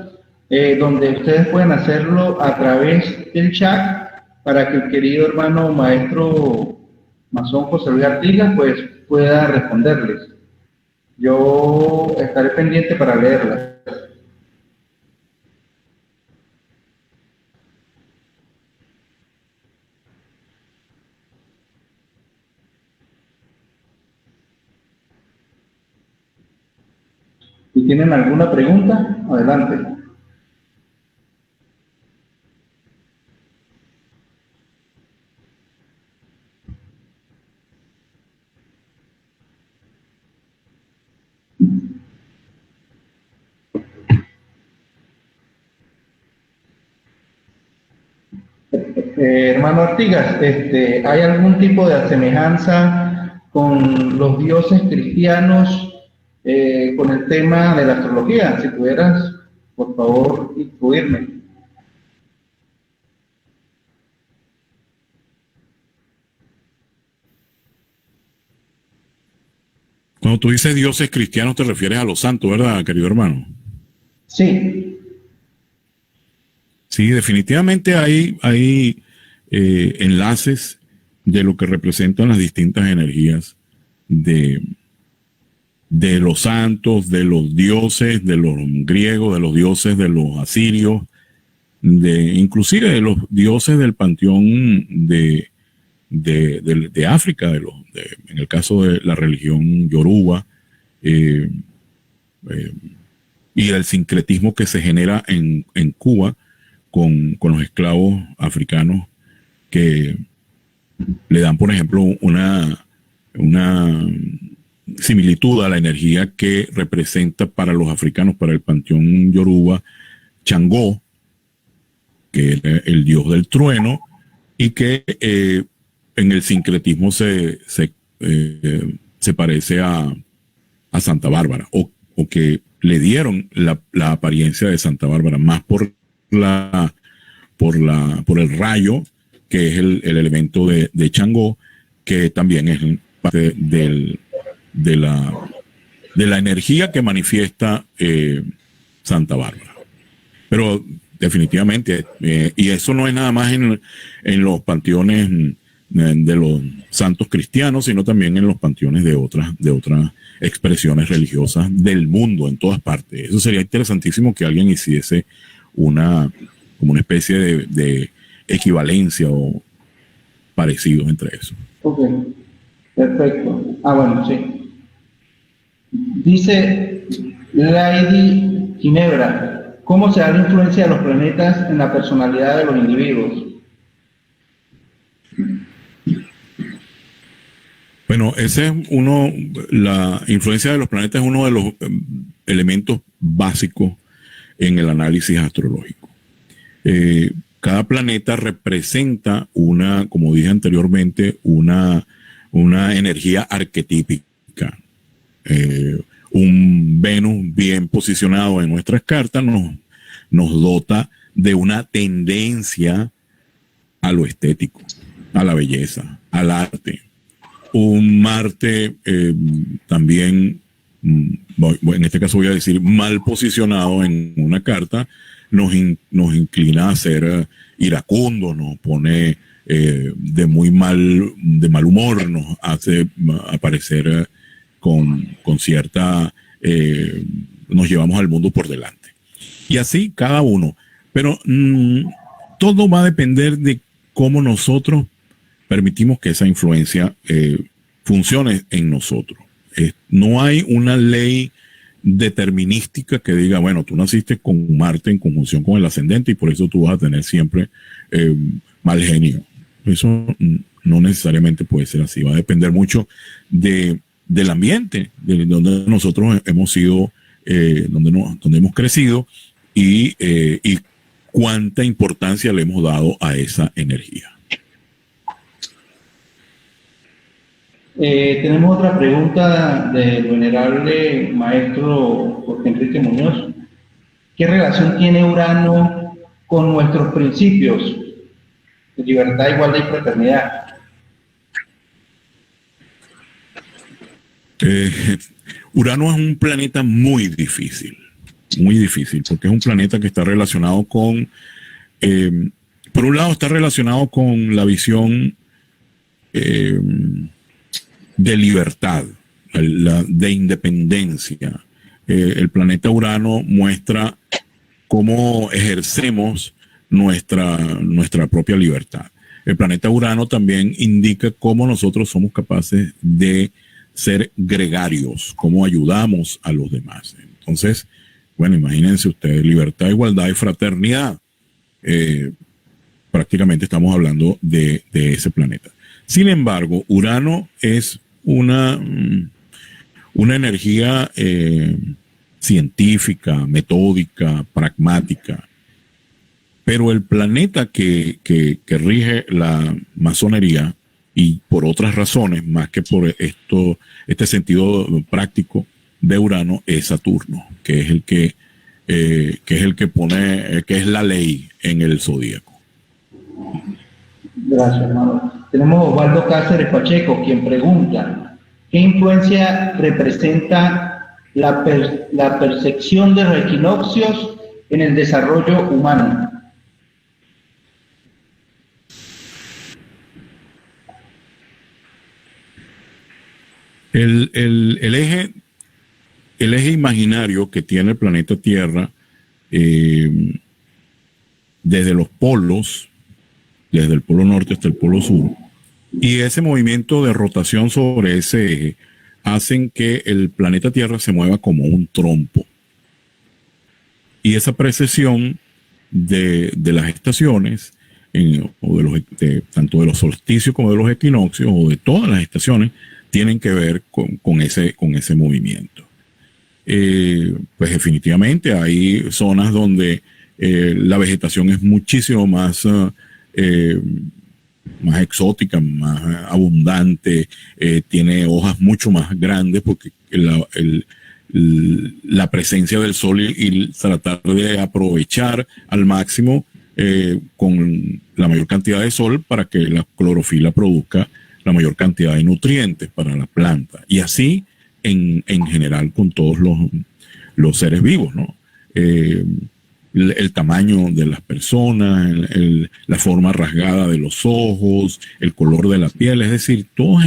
donde ustedes pueden hacerlo a través del chat para que el querido hermano maestro masón José Luis Artigas pues pueda responderles. Yo estaré pendiente para leerlas. Si tienen alguna pregunta, adelante. Hermano Artigas, ¿hay algún tipo de semejanza con los dioses cristianos con el tema de la astrología? Si pudieras, por favor, incluirme. Cuando tú dices dioses cristianos te refieres a los santos, ¿verdad, querido hermano? Sí. Sí, definitivamente hay enlaces de lo que representan las distintas energías de los santos, de los dioses, de los griegos, de los dioses de los asirios, inclusive de los dioses del panteón de África, en el caso de la religión yoruba, y el sincretismo que se genera en Cuba con los esclavos africanos que le dan, por ejemplo, una similitud a la energía que representa para los africanos, para el panteón yoruba, Changó, que era el dios del trueno, y que en el sincretismo se parece a Santa Bárbara, o que le dieron la apariencia de Santa Bárbara, más por el rayo, que es el elemento de Changó, que también es parte de la energía que manifiesta Santa Bárbara. Pero definitivamente, y eso no es nada más en los panteones de los santos cristianos, sino también en los panteones de otras expresiones religiosas del mundo, en todas partes. Eso sería interesantísimo que alguien hiciese como una especie de equivalencia o parecido entre eso. Ok, perfecto. Bueno, sí. Dice Lady Ginebra, ¿cómo se da la influencia de los planetas en la personalidad de los individuos? Bueno, la influencia de los planetas es uno de los elementos básicos en el análisis astrológico. Cada planeta representa como dije anteriormente, una energía arquetípica. Un Venus bien posicionado en nuestras cartas nos dota de una tendencia a lo estético, a la belleza, al arte. Un Marte también, en este caso voy a decir, mal posicionado en una carta, nos inclina a ser iracundo, nos pone de mal humor, nos hace aparecer con cierta, nos llevamos al mundo por delante. Y así cada uno. Pero todo va a depender de cómo nosotros permitimos que esa influencia funcione en nosotros. No hay una ley determinística que diga, bueno, tú naciste con Marte en conjunción con el ascendente y por eso tú vas a tener siempre mal genio. Eso no necesariamente puede ser así. Va a depender mucho del ambiente, de donde nosotros hemos sido, donde hemos crecido y cuánta importancia le hemos dado a esa energía. Tenemos otra pregunta del venerable maestro Jorge Enrique Muñoz. ¿Qué relación tiene Urano con nuestros principios de libertad, igualdad y fraternidad? Urano es un planeta muy difícil, porque es un planeta que está relacionado con, por un lado está relacionado con la visión de libertad, de independencia. El planeta Urano muestra cómo ejercemos nuestra propia libertad. El planeta Urano también indica cómo nosotros somos capaces de ser gregarios, cómo ayudamos a los demás. Entonces, bueno, imagínense ustedes, libertad, igualdad y fraternidad. Prácticamente estamos hablando de ese planeta. Sin embargo, Urano es una energía científica, metódica, pragmática. Pero el planeta que rige la masonería, y por otras razones, más que por este sentido práctico de Urano, es Saturno, que es el que pone, que es la ley en el zodíaco. Gracias, hermano. Tenemos a Osvaldo Cáceres Pacheco, quien pregunta, ¿qué influencia representa la percepción de los equinoccios en el desarrollo humano? El eje imaginario que tiene el planeta Tierra, desde los polos, desde el polo norte hasta el polo sur, y ese movimiento de rotación sobre ese eje, hacen que el planeta Tierra se mueva como un trompo. Y esa precesión de las estaciones, tanto de los solsticios como de los equinoccios, o de todas las estaciones, tienen que ver con ese movimiento. Pues definitivamente hay zonas donde la vegetación es muchísimo más exótica, más abundante, tiene hojas mucho más grandes, porque la presencia del sol y tratar de aprovechar al máximo con la mayor cantidad de sol para que la clorofila produzca la mayor cantidad de nutrientes para la planta, y así en general con todos los seres vivos, ¿no? El tamaño de las personas, la forma rasgada de los ojos, el color de la piel, es decir, todos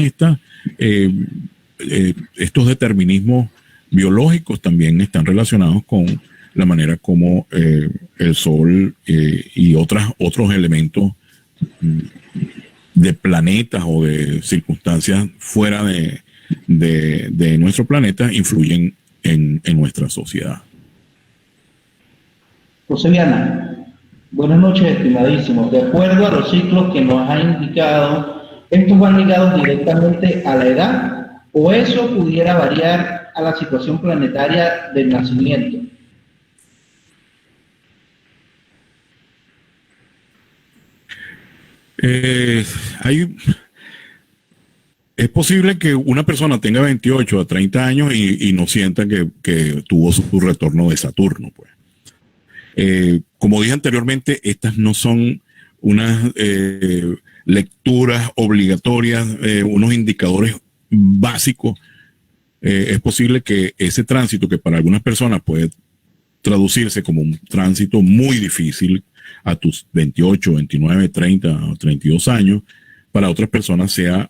estos determinismos biológicos también están relacionados con la manera como el sol y otros elementos de planetas o de circunstancias fuera de nuestro planeta influyen en nuestra sociedad. José Viana, buenas noches, estimadísimos. De acuerdo a los ciclos que nos ha indicado, ¿estos van ligados directamente a la edad o eso pudiera variar a la situación planetaria del nacimiento? Es posible que una persona tenga 28 a 30 años y no sienta que tuvo su retorno de Saturno, pues. Como dije anteriormente, estas no son unas lecturas obligatorias, unos indicadores básicos. Es posible que ese tránsito, que para algunas personas puede traducirse como un tránsito muy difícil a tus 28, 29, 30 o 32 años, para otras personas sea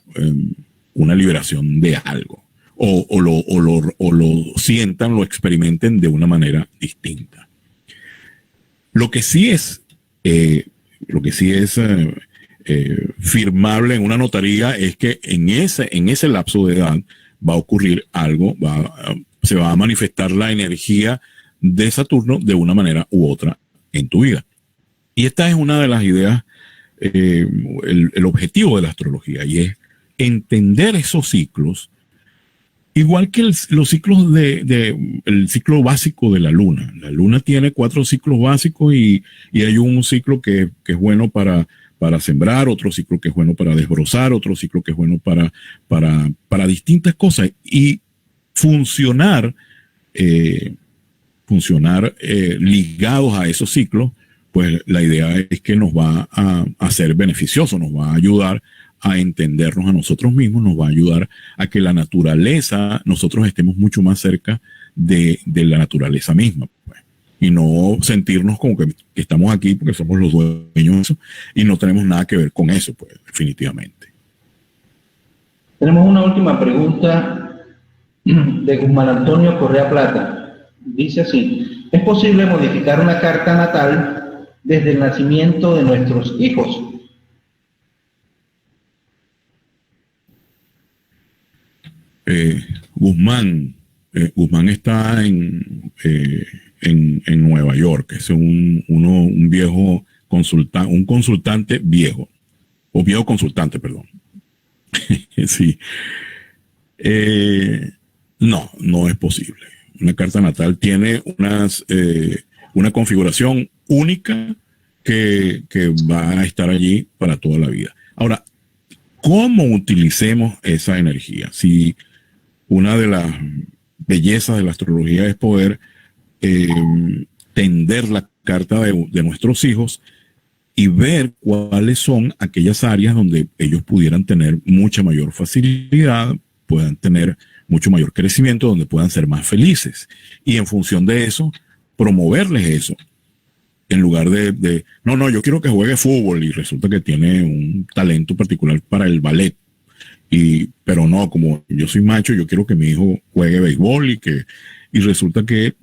una liberación de algo, o lo sientan, lo experimenten de una manera distinta. Lo que sí es firmable en una notaría es que en ese lapso de edad va a ocurrir algo, se va a manifestar la energía de Saturno de una manera u otra en tu vida. Y esta es una de las ideas, el objetivo de la astrología, y es entender esos ciclos, igual que los ciclos el ciclo básico de la luna. La luna tiene 4 ciclos básicos y hay un ciclo que es bueno para sembrar, otro ciclo que es bueno para desbrozar, otro ciclo que es bueno para distintas cosas, y funcionar ligados a esos ciclos. Pues la idea es que nos va a ser beneficioso, nos va a ayudar a entendernos a nosotros mismos, nos va a ayudar a que la naturaleza, nosotros estemos mucho más cerca de la naturaleza misma, pues, y no sentirnos como que estamos aquí porque somos los dueños de eso y no tenemos nada que ver con eso, pues, definitivamente. Tenemos una última pregunta de Guzmán Antonio Correa Plata. Dice así: ¿es posible modificar una carta natal desde el nacimiento de nuestros hijos? Guzmán está en Nueva York. Es un viejo consultante, un consultante viejo, o viejo consultante, perdón. Sí. No es posible. Una carta natal tiene una configuración única que va a estar allí para toda la vida. Ahora, ¿cómo utilicemos esa energía? Si una de las bellezas de la astrología es poder tender la carta de nuestros hijos y ver cuáles son aquellas áreas donde ellos pudieran tener mucha mayor facilidad, puedan tener mucho mayor crecimiento, donde puedan ser más felices. Y en función de eso, promoverles eso. En lugar de no, yo quiero que juegue fútbol y resulta que tiene un talento particular para el ballet. Pero no, como yo soy macho, yo quiero que mi hijo juegue béisbol y resulta que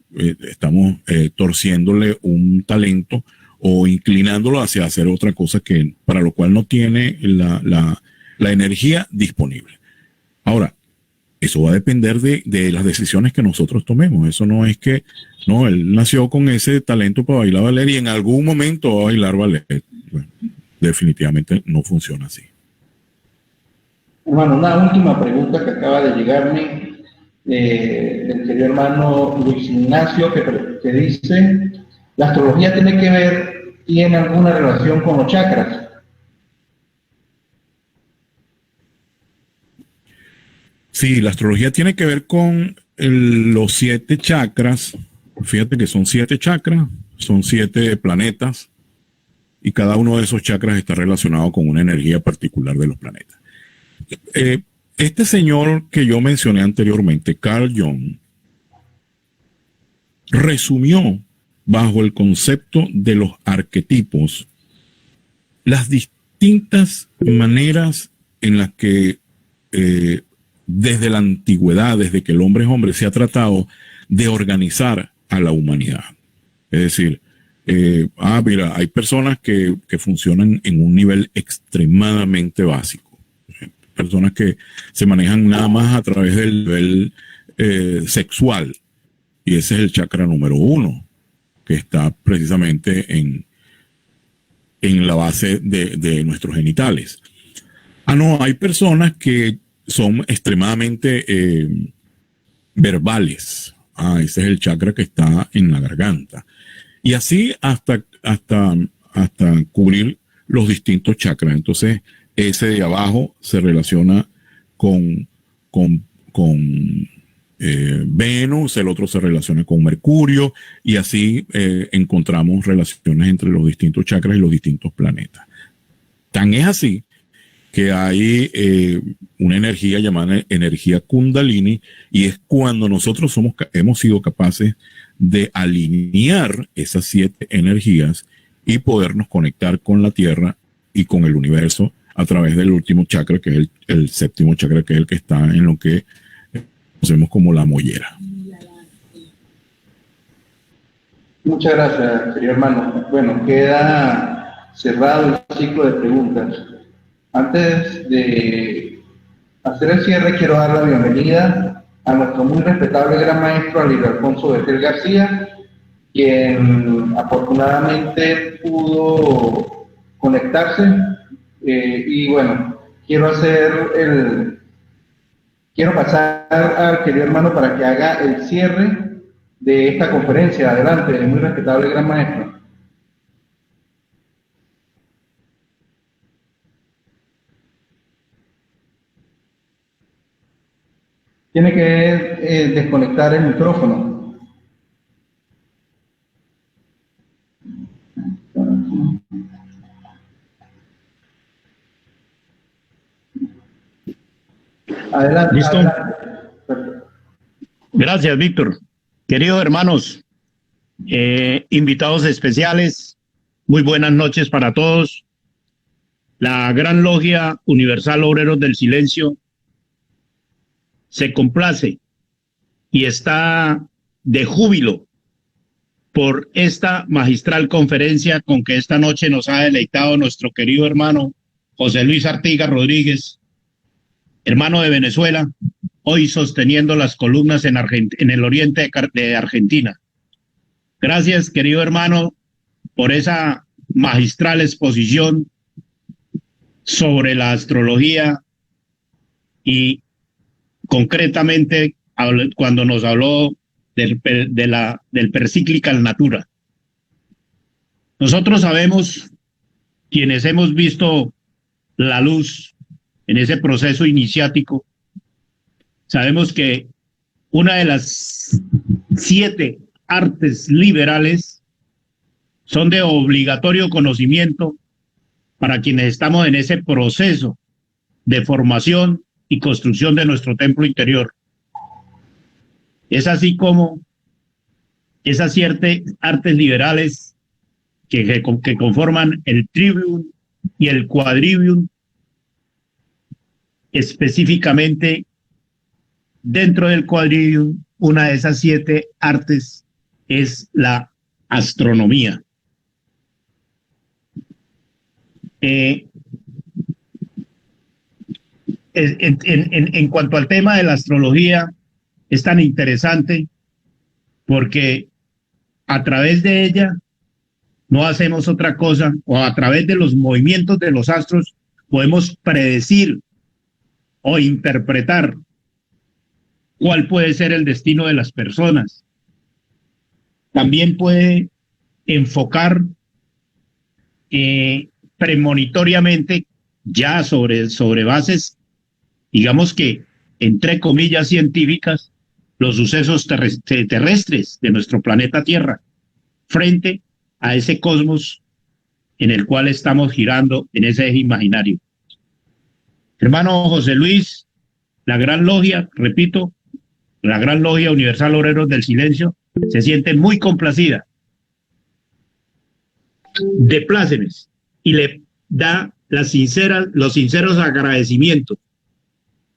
estamos torciéndole un talento o inclinándolo hacia hacer otra cosa que para lo cual no tiene la energía disponible. Ahora, eso va a depender de las decisiones que nosotros tomemos. Eso no es que, no, él nació con ese talento para bailar ballet y en algún momento va a bailar ballet. Bueno, definitivamente no funciona así. Hermano, una última pregunta que acaba de llegarme del querido hermano Luis Ignacio, que dice, ¿la astrología tiene alguna relación con los chakras? Sí, la astrología tiene que ver con los 7 chakras. Fíjate que son 7 chakras, son 7 planetas y cada uno de esos chakras está relacionado con una energía particular de los planetas. Este señor que yo mencioné anteriormente, Carl Jung, resumió bajo el concepto de los arquetipos las distintas maneras en las que desde la antigüedad, desde que el hombre es hombre, se ha tratado de organizar a la humanidad. Es decir, mira, hay personas que funcionan en un nivel extremadamente básico. Personas que se manejan nada más a través del nivel sexual. Y ese es el chakra número 1, que está precisamente en la base de nuestros genitales. No, hay personas que son extremadamente verbales. Ese es el chakra que está en la garganta. Y así hasta cubrir los distintos chakras. Entonces, ese de abajo se relaciona con Venus, el otro se relaciona con Mercurio, y así encontramos relaciones entre los distintos chakras y los distintos planetas. Tan es así que hay una energía llamada energía Kundalini, y es cuando nosotros hemos sido capaces de alinear esas 7 energías y podernos conectar con la Tierra y con el universo a través del último chakra, que es el 7º chakra, que es el que está en lo que conocemos como la mollera. Muchas gracias, querido hermano. Bueno, queda cerrado el ciclo de preguntas. Antes de hacer el cierre, quiero dar la bienvenida a nuestro muy respetable gran maestro Luis Alfonso Betel García, quien afortunadamente pudo conectarse. Y bueno, quiero pasar al querido hermano para que haga el cierre de esta conferencia. Adelante, muy respetable gran maestro. Tiene que desconectar el micrófono. Adelante. ¿Listo? Adelante. Gracias, Víctor. Queridos hermanos, invitados especiales, muy buenas noches para todos. La Gran Logia Universal Obreros del Silencio se complace y está de júbilo por esta magistral conferencia con que esta noche nos ha deleitado nuestro querido hermano José Luis Artigas Rodríguez, hermano de Venezuela, hoy sosteniendo las columnas en el oriente de Argentina. Gracias, querido hermano, por esa magistral exposición sobre la astrología y concretamente cuando nos habló del Percyclical Natura. Nosotros sabemos, quienes hemos visto la luz en ese proceso iniciático, sabemos que una de las 7 artes liberales son de obligatorio conocimiento para quienes estamos en ese proceso de formación y construcción de nuestro templo interior. Es así como esas 7 artes liberales que conforman el trivium y el quadrivium, específicamente dentro del quadrivium, una de esas 7 artes es la astronomía. En cuanto al tema de la astrología, es tan interesante porque a través de ella no hacemos otra cosa, o a través de los movimientos de los astros podemos predecir o interpretar cuál puede ser el destino de las personas. También puede enfocar premonitoriamente, ya sobre bases, digamos que entre comillas científicas, los sucesos terrestres de nuestro planeta Tierra frente a ese cosmos en el cual estamos girando en ese eje imaginario. Hermano José Luis, la Gran Logia, repito, la Gran Logia Universal Obreros del Silencio, se siente muy complacida de plácemes y le da los sinceros agradecimientos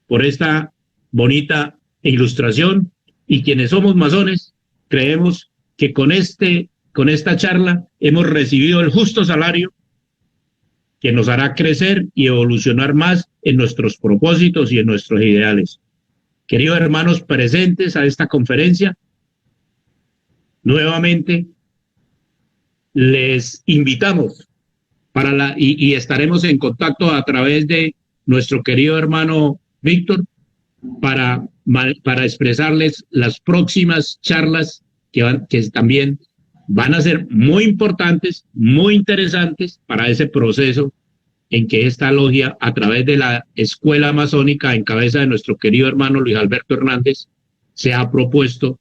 por esta bonita ilustración, y quienes somos masones creemos que con esta charla hemos recibido el justo salario que nos hará crecer y evolucionar más en nuestros propósitos y en nuestros ideales. Queridos hermanos presentes a esta conferencia, nuevamente les invitamos y estaremos en contacto a través de nuestro querido hermano Víctor para expresarles las próximas charlas que también van a ser muy importantes, muy interesantes para ese proceso en que esta logia, a través de la escuela masónica en cabeza de nuestro querido hermano Luis Alberto Hernández, se ha propuesto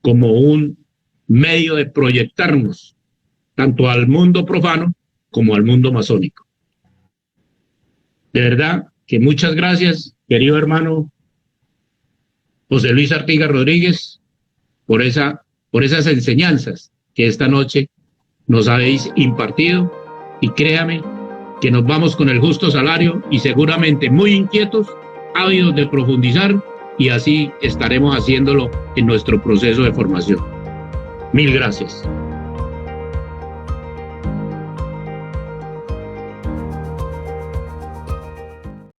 como un medio de proyectarnos tanto al mundo profano como al mundo masónico. De verdad que muchas gracias, querido hermano José Luis Artigas Rodríguez, por esas enseñanzas que esta noche nos habéis impartido, y créame que nos vamos con el justo salario y seguramente muy inquietos, ávidos de profundizar, y así estaremos haciéndolo en nuestro proceso de formación. Mil gracias.